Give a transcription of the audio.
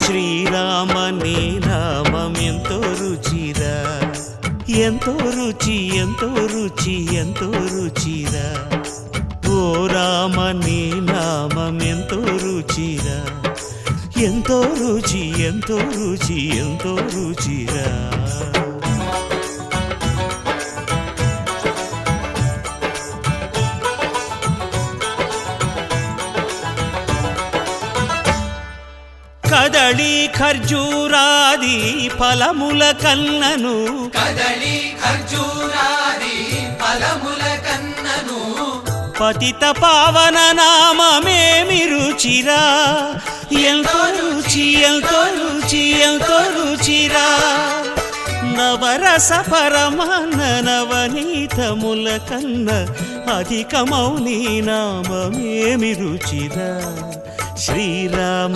శ్రీరామ నీ నామం ఎంతో రుచిరా, ఎంతో రుచి ఎంతో రుచి ఎంతో రుచిరా. ఓ రామ నీ నామం ఎంతో రుచిరా, ఎంతో రుచి ఎంతో రుచి ఎంతో రుచిరా. కదళి ఖర్జూరాది ఫలముల కన్నను, కదళి ఖర్జూరాది ఫలముల కన్నను, పతిత పావన నామమేమి రుచిరా, ఎంతో రుచి ఎంతో రుచి ఎంతో రుచిరా. నవరస పరమాన్న నవనీతముల కన్న అధికమౌ నీ నామమేమి రుచిరా. శ్రీరామ